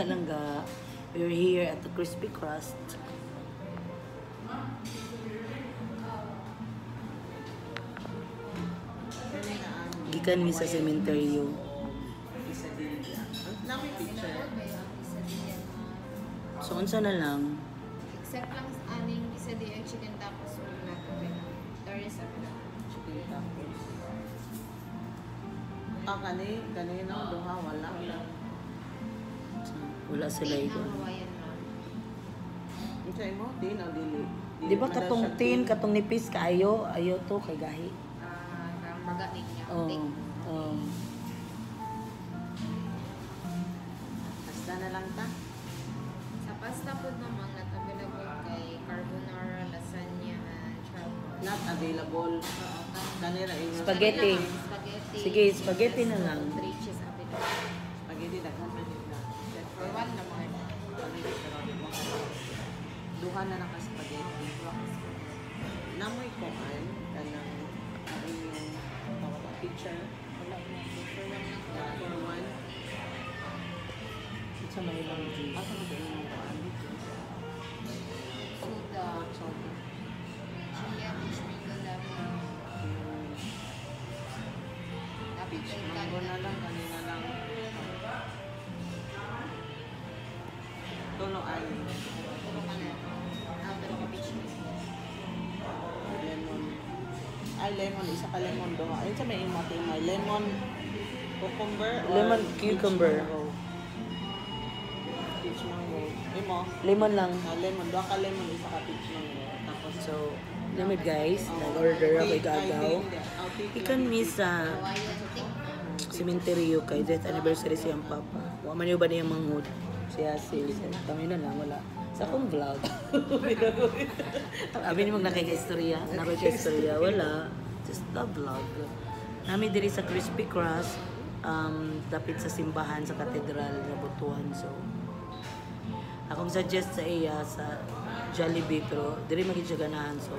na lang ga. We're here at the Crispy Crust. Gikan mi sa sementeryo. So, unsa na lang? Except lang aning isa di ang chicken tacos wala ko pala. Torres na. Chicken tacos. Kanina duha wala. Wala sila ito. Hawaiian lang. Unsay mo? Din o dili? Di ba katong tin, katong nipis kaayo, ayo to kay gahi. Parang magaling niya. Oh. Basta na lang ta. Sa pasta po naman not available kay carbonara, lasagna, and chowder. Not available. Kanina inyo. Spaghetti. Spaghetti. Sige, spaghetti na lang. 3 cheese available. Spaghetti daghan man na. For one naman. Duha na naka spaghetti. Namoy ko an kanang yung picture. Wala mo. For one lang. For one. Sa may lang juice. Asa mo din yung Soda. Chia, sprinkle lemon. Tapos Peach mango na lang, kanina lang. Tulo ay Puro ka na. Pero ka peach mango. lemon. Ay, lemon. Isa ka lemon doon. Ayun sa may imati. May lemon, cucumber, or Lemon, cucumber. peach mango. Peach mango. Imo? Lemon lang. Lemon. Doon ka lemon, isa ka peach mango. Tapos, So, limit guys, nag-order ako igagaw. Ikan mi sa Hawaiian stick. sementeryo kay death anniversary siyang papa. Wa man yung ba niyang manghud? Siya kami na lang, wala. Sa akong vlog. Abi ni mag nakika-istorya, wala. Just the vlog. Nami diri sa Crispy Crust, dapit sa simbahan sa katedral sa Butuan. So, akong suggest sa iya sa Jollibee, pero diri maging siya ganahan. So,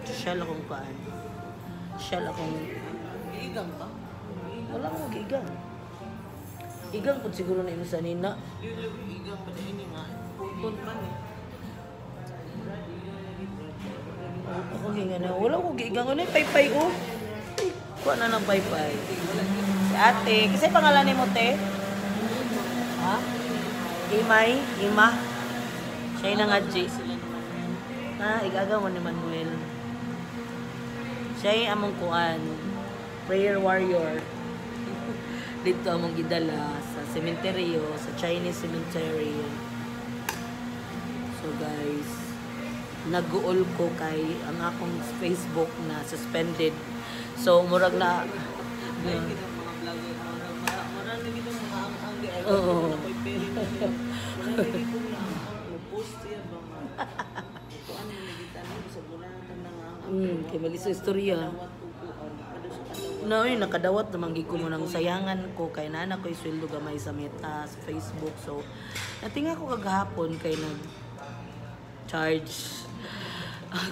shell akong paan. Shell akong... iigang ka? Wala mo gigang. Igang po siguro na imo sa nina. Iigang pa din nga. Putol man eh. Ako hinga na. Wala ko gigang. Ano yung paypay ko? Ay, kuha na ng paypay. Si ate. Kasi pangalan ni mo, te? Ha? Imay? Ima? Siya yung nangadji. Ha? Igagaw mo ni Manuel. Siya yung among kuan. Prayer warrior. Dito among gidala sa sementeryo, sa Chinese cemetery. So guys, nag-uol ko kay ang akong Facebook na suspended. So murag na Mga vlogger, marami dito mga ang di ay Oo. ako'y peri na yun. Marami dito na ang post yan ba mga ito ano nagita na sa muna na nga kay mali sa istorya. No, yun, nakadawat naman ko mo ng sayangan ko kay nana ko sweldo gamay sa Meta, sa Facebook. So, natinga ko kagahapon kay nag-charge.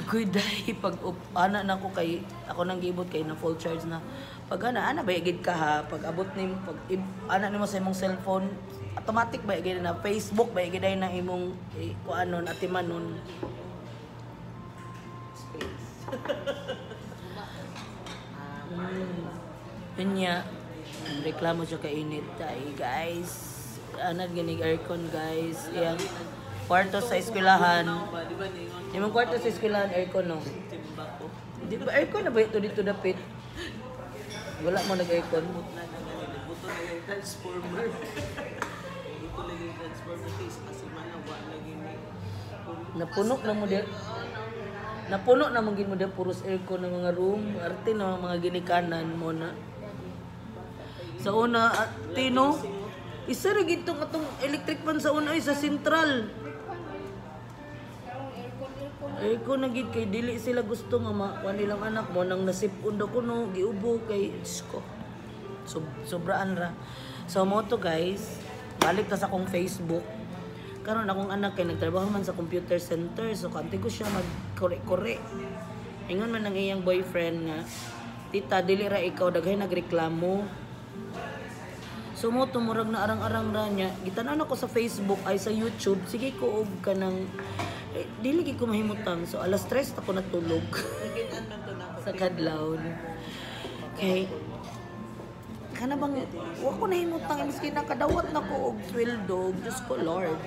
Good day. Pag ana na ko kay, ako nang gibot kay na full charge na. Pag ana bayagid ka ha. Pag abot ni pag ana nimo sa imong cellphone, automatic bayagid na Facebook, bayagid na imong kuanon atimanon. Space. Yun niya, reklamo siya kainit tayo guys. Anad ganig aircon guys. Yang kwarto sa eskwelahan. Di ba ningon Yung kwarto sa eskwelahan aircon no. timba ko Di ba aircon na ba ito dito dapit? Wala mo nag-aircon. na ganito buto na yung transformer buto na yung transformer kasi manawa lagi ni Napuno na mo di. Napuno na mo gid mo di puros aircon ng mga room, arte na mga ginikanan mo na. Sa una, Tino, isa ra gid tong atong electric fan sa una ay sa sentral. Aircon na gid kay dili sila gusto nga makuha nilang anak mo nang nasipon daw kuno giubo kay Diyos ko. Sobraan ra. So mo to guys, balik ta sa akong Facebook. Karon akong anak kay nagtrabaho man sa computer center, so kanti ko siya magkore-kore. Ingon man ang iyang boyfriend nga, tita dili ra ikaw daghay nagreklamo. So mo tumurag na arang-arang ra niya. Gitanan ako sa Facebook ay sa YouTube. Sige ko og kanang dili gid ko mahimutang. So alas 3 ako natulog Nagitan man to na ako. sa kadlaw. Okay. Kana bang wa ko nahimutang miski nakadawat na ko og sweldo. Diyos ko Lord.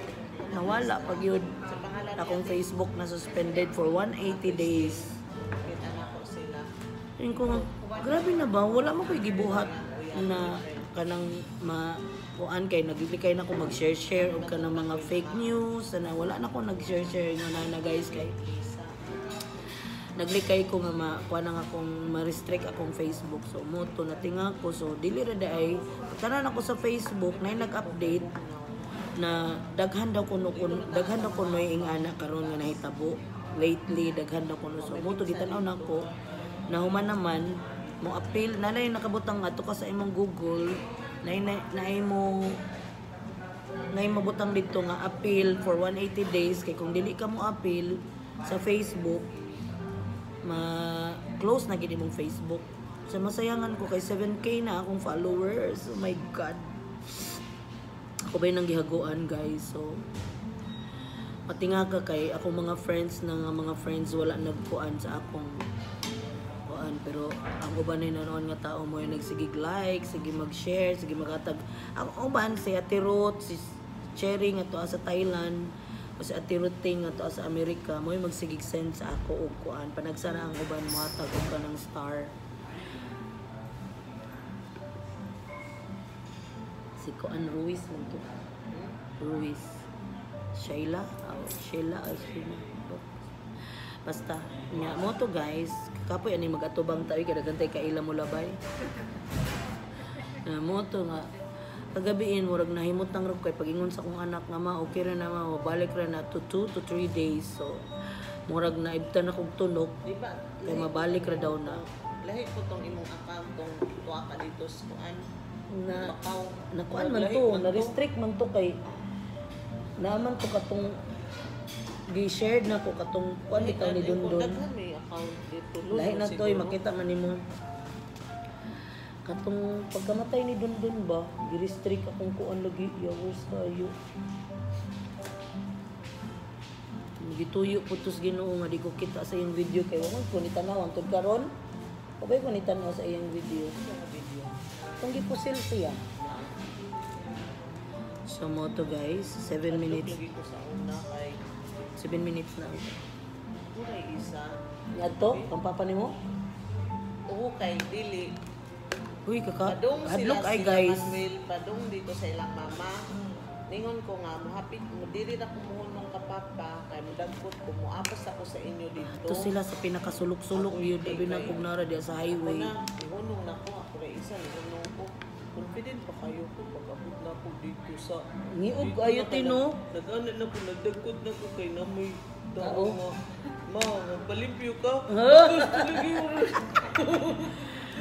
Nawala pag yun. Sa pangalan Akong Facebook na suspended for 180 days. kita na ko sila. Yun ko, grabe na ba? Wala mo ko'y gibuhat na kanang kuan kay naglikay na ko mag-share og kanang mga fake news na wala na ko nag-share nga na guys kay naglikay ko nga kuan nga akong ma-restrict akong Facebook. So mo to natinga ko, so dili ra day tanan ako sa Facebook na nag-update na daghan daw kuno ing ana karon nga nahitabo lately, daghan daw kuno. So mo to gitanaw na ko na human naman mo appeal nanay nakabutang ato ka sa imong Google nay mo mabutang dito nga appeal for 180 days kay kung dili ka mo appeal sa Facebook ma-close na gid imong Facebook. So masayangan ko kay 7K na akong followers. Oh my God. Ako ba'y nang gihaguan guys. So patinga ka kay akong mga friends wala nagkuan sa akong kuan, pero ang uban ay nanoon nga tao mo yung nagsigig like, sige mag-share, sige magatag. Ang uban si Ate Ruth, si Cherry nga to sa Thailand, o si Ate Ruth nga to sa Amerika, mo yung magsigig send sa ako og kuan. Panagsara ang uban mo hatag og kanang star. Si Kuan Ruiz man to. Ruiz. Sheila. Basta, nya mo to guys, kapoy ani magatubang tayo kada gantay kaila mo labay. Mo to nga kagabiin murag nahimutang ra kay pagingon sa kong anak nga okay ra na mabalik ra na to 2 to 3 days. So murag na ibtan akong tunok Di ba? kay mabalik ra daw na. Lahi ko tong imong account tong tuwa ka dito sa kuan. Na Macau. nakuan man to, na restrict man to kay naman to katong gi-shared na ko katong kuan bitaw ni Dondon. Daghan may account dito. Lahi na to, makita man nimo. Katong pagkamatay ni Dondon ba, gi-restrict akong kuan lagi, yawas kayo. Gituyo putos Ginoo nga di ko kita sa iyang video kay wala ko ni tanaw antod karon. Pabay ko ni tanaw sa iyang video. Kung gipusil siya. So mo to guys, 7 minutes. Lagi ko sa una kay 7 minutes na. Kuray isa. Ato, ang papa nimo? Oo kay dili. Uy, Padung hadlok sila ay sila guys. Manuel, padung dito sa ilang mama. Ningon ko nga, muhapit mo, dili na kumuhunong kapapa, kay mudagpot ko, muapos ako sa inyo dito. Ito sila sa pinakasulok-sulok yun, dabi na kung nara diya sa Ako highway. na, ihunong na ko, ako na isa, ihunong ko. Confident pa kayo ko, pag-abot na ko dito sa... Niog dito ayo na tino. Nag-anan na ko, nagdagkot na ko kay namoy. Oo. Ma, magpalimpyo ka. Ha? Gusto lagi mo rin.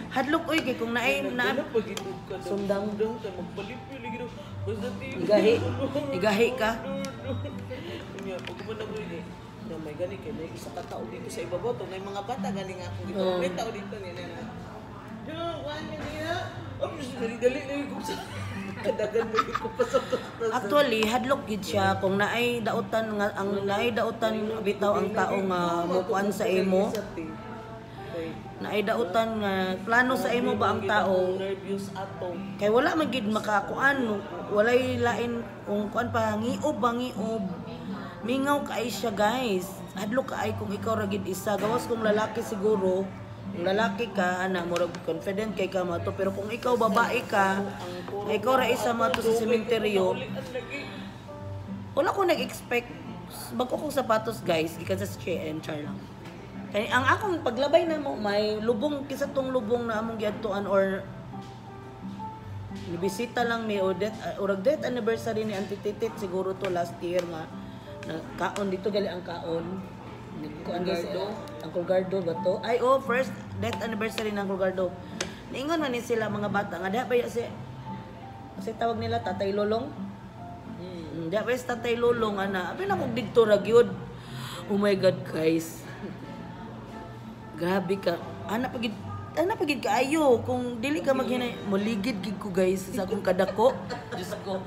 Hadlok oy kay kung naay na Pag-itog ka. Sundang. Sundang ka, magpalimpyo lagi daw. Basta tino. Igahi ka. Kanya, pag man ako yun na may gani kay may isa ka tao dito sa ibabaw to, may mga bata galing ako dito. Oo. May tao dito nila na. Yo, wan mi niya. Ops, dali na ko sa kadagan mo ko pasok. Actually, hadlok gid siya kung naay dautan nga ang naay dautan bitaw ang tao nga mukuan sa imo. Naay dautan nga plano sa imo ba ang tao? Nervous ato. Kay wala man gid makakuan, walay lain kung kuan pa ngiob ba ngiob. Mingaw kay siya guys. Hadlok kaay kung ikaw ra gid isa, gawas kung lalaki siguro. Kung lalaki ka, ana murag confident kay ka mato, pero kung ikaw babae ka, ikaw ra isa mato sa sementeryo. Wala ko nag-expect bago kong sapatos guys, gikan sa Shein char lang. Kay ang akong paglabay na mo may lubong kisa tong lubong na among giadtuan or nibisita lang ni Odette urag death anniversary ni Auntie Titit siguro to last year nga na kaon dito gali ang kaon kuan Gardo Uncle Gardo ba to ay first death anniversary ng Uncle Gardo niingon man ni sila mga bata nga diha ba kasi tawag nila Tatay Lolong diha ba sa Tatay Lolong ana abi na kog didto ra gyud oh my god guys grabe ka ana pagid ana pagid kaayo kung dili ka maghinay moligid gid ko guys sa akong kadako. Diyos ko.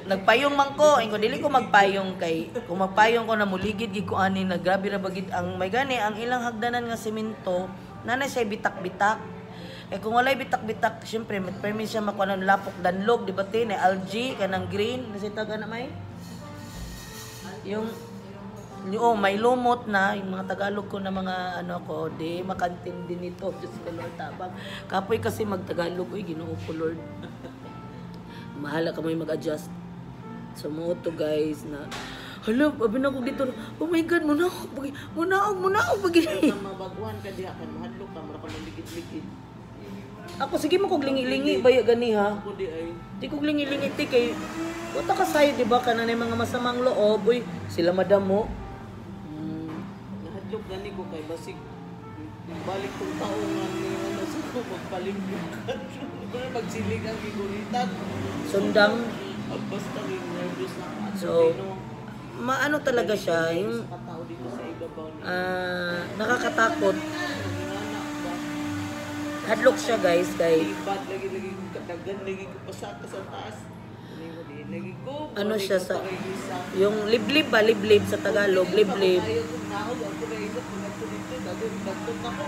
Nagpayong man ko, ko dili ko magpayong kay kung magpayong ko na muligid gid ko ani na grabe ra bagid ang may gani ang ilang hagdanan nga semento nanay siya bitak-bitak. Eh kung walay bitak-bitak, syempre may permis siya makuha ng lapok danlog, di ba tin, algae kanang green, nasita ka na may yung may lumot na, yung mga Tagalog ko na mga ano ko, di makantindi nito. Diyos ko Lord, tabang. Kapoy kasi mag-Tagalog, uy, ginoo ko Lord. Mahala ka may mag-adjust. So, mo to guys na, hala, abi na ko dito, oh my God, muna ako, pag Mabaguhan ka diha, kay mahadlok ka, mara ka maligid-ligid. Ako, sige mo kog lingi-lingi, baya gani ha. Ako di ay, Di kog lingi-lingi, ti kay, wata ka sa'yo, di ba, kananay mga masamang loob, uy, sila madam mo. nahadlok gani ko kay basig. Balik kong taong nga niya na sa ko, magpalimutan. Magsilig ang giguritan. Sundang, Basta rin nervous na ako. So, maano talaga siya, yung Katao dito sa ibabaw niya. nakakatakot. Nanganak ba? Hadlok siya guys, kay Ibad, lagi-lagi ko katagan, lagi ko pasaka sa taas. Lagi ko, ano siya sa, isa. yung liblib ba, liblib sa Tagalog, liblib. Ayaw kong naog, ako na ito, kung ito dito, nagtut ako.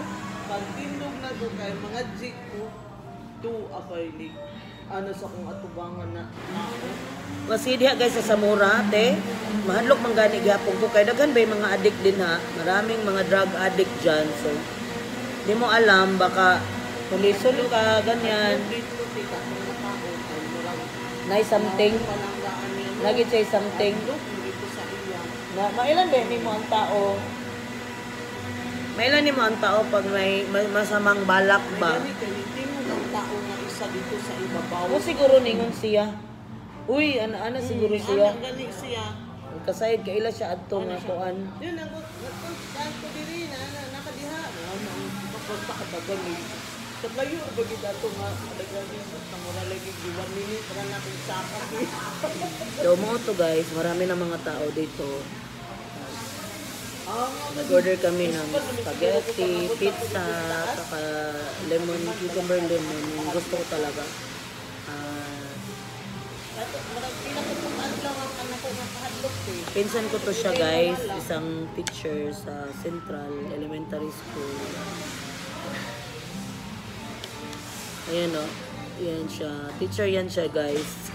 Pagtindog na to, kaya mga jig ko, ako ay ano sa kong atubangan na ako. Kasi diha guys sa Samura, te, mahadlok man gani gyapon ko kay daghan ba yung mga addict din ha. Maraming mga drug addict diyan. So, di mo alam baka pulisol ka ganyan. Dito, tika, mga tao, ay murang Nay something, palanggaan niya. lagi say something. Look, dito sa iya. Na mailan ba ni mo ang tao? Mailan ni mo ang tao pag may masamang balak ba? May gani, hindi mo ng tao nga isa dito sa ibabaw. O siguro ningon siya. Uy, ana siguro siya. Ano gani siya? Kasayid ka ila siya adto nga kuan. Yun, nagpuntaan ko diri na, nakadiha. Ano, papunta ka dagan ni. Sa playo, bagay dato nga, alagagin, sa mura lagi, 1 minute, para natin sakap. So mo to guys, marami na mga tao dito. Nag-order kami ng spaghetti, pizza, saka lemon, cucumber lemon. Yung gusto ko talaga. Pinsan ko to siya guys, isang teacher sa Central Elementary School. Ayan o, yan siya. Teacher yan siya guys.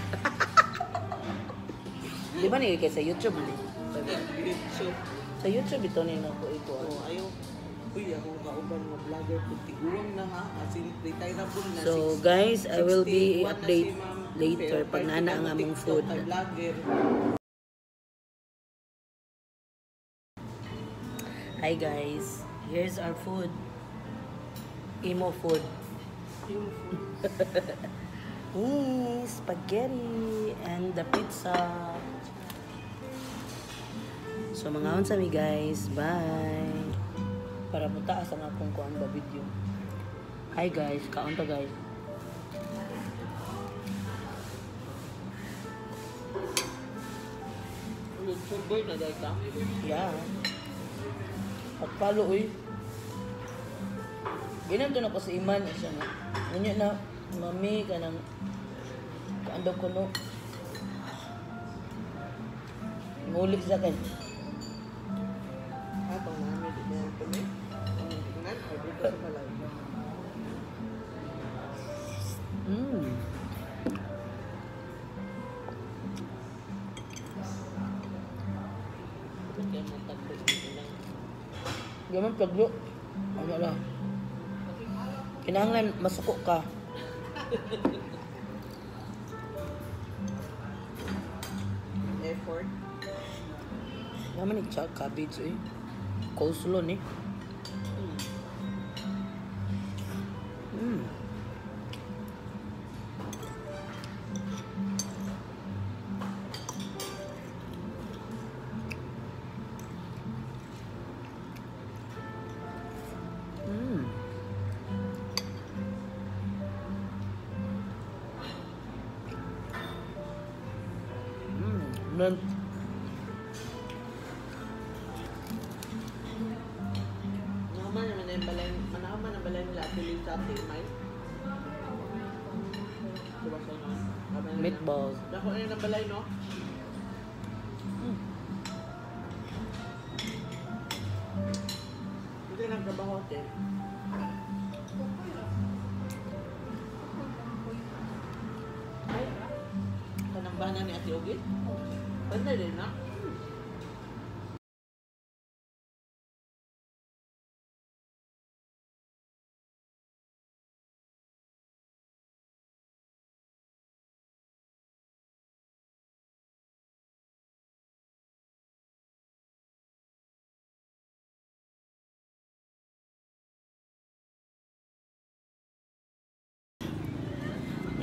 Di ba nilagay sa YouTube? Sa YouTube ito na yung ako ito. Ayaw. Uy, ako kauban mo vlogger ko tiguang na ha. Asin retireable na. So guys, I will be update later pag nana ang among food. Vlogger. Hi guys, here's our food. Imo food. Spaghetti and the pizza. So mga unsa mi guys, bye. Para mutaas ang akong kuan ba video. Hi guys, kaon ta guys. YouTuber na dahil ka? Yeah. Pagpalo uy. Ginam doon ako sa iman siya na. Ngunyo na mami ka nang kaandaw ko no. Ngulik sa akin. Ako namin din yan ito eh. Tingnan, ay dito sa balay. Kaya matagpos dito lang. Gaman paglo. Ano lang. Kinahanglan masuko ka. Effort. Naman ni chak cabbage eh. Coleslaw ni. Nan Naman naman ang balay, manaman ang balay nila. piling sa atin, may. Diba sa no? Meatballs. Dako na yung balay, no? Hindi nagtrabaho, te. Ay, panambahan ni Ate Ogi? Panday din na?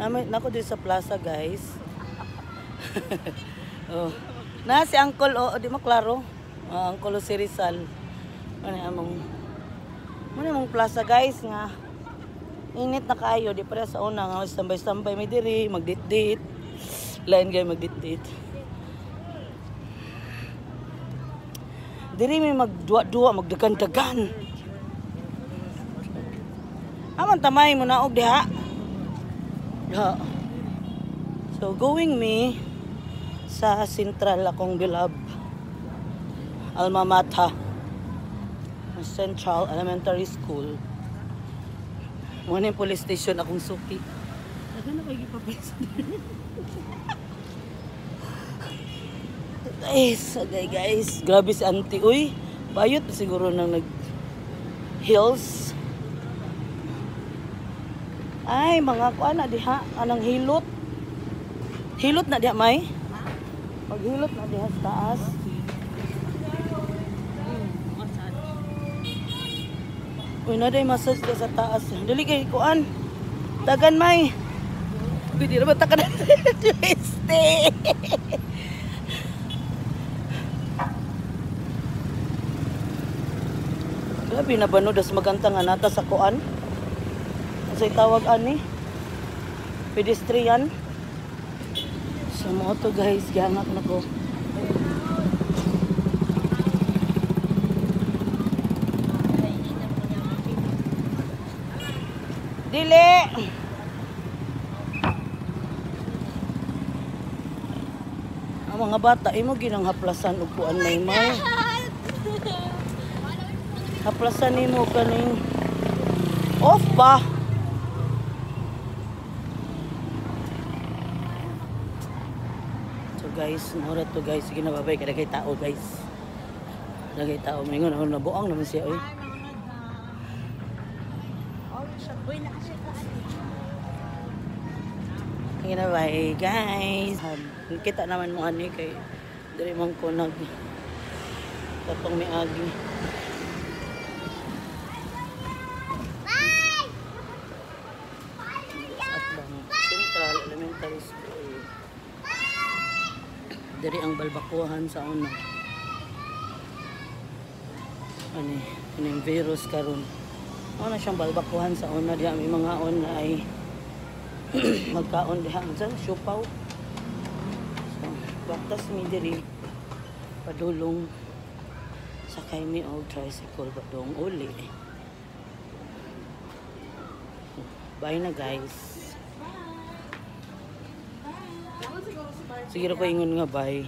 Nako din sa plaza, guys. Oh. Na si Uncle, oh, di mo klaro. Uncle si Rizal. Ano among plaza, guys, nga. Init na kayo, di pare sa una nga tambay-tambay may diri, magdit-dit. Lain gay magdit-dit. Diri may magduwa-duwa, magdagan-dagan. Aman tamay mo na og diha. Yeah. So going me sa Central akong bilab alma mater, Central Elementary School. Muna yung police station akong suki. Dagan na kayo ipapesa. Guys, grabe si auntie. Uy, bayot siguro nang nag-hills. Ay, mga kuan na diha, anang hilot. Hilot na diha, may? Paghilot na diha sa taas. Uy, na day massage diha sa taas. Dali kay kuan. Dagan, may. Pwede na ba takanan? Twiste. Grabe na ba no, das maganta nga nata sa kuan? Sa tawag ani pedestrian sa moto, guys, gihanap na ko. Dili ang mga bata imo ginang haplasan og kuan may may haplasan nimo kaning off ba. Guys, mura to, guys. Sige na, babay. Kadagay tao, guys. Kadagay tao. May ngon, nabuang naman siya, oy. Sige na, bye, guys. Kita naman mo ani kay dari mong ko nag katong may agi. Central Elementary School. Dari ang balbakuhan sa una. Ani yung virus karon. Ano siyang balbakuhan sa una diha may mga on ay magkaon diha sa siupaw. So, baktas mi diri padulong sakay mi og tricycle padung uli. Bye na, guys. Siguro ko ingon nga bye.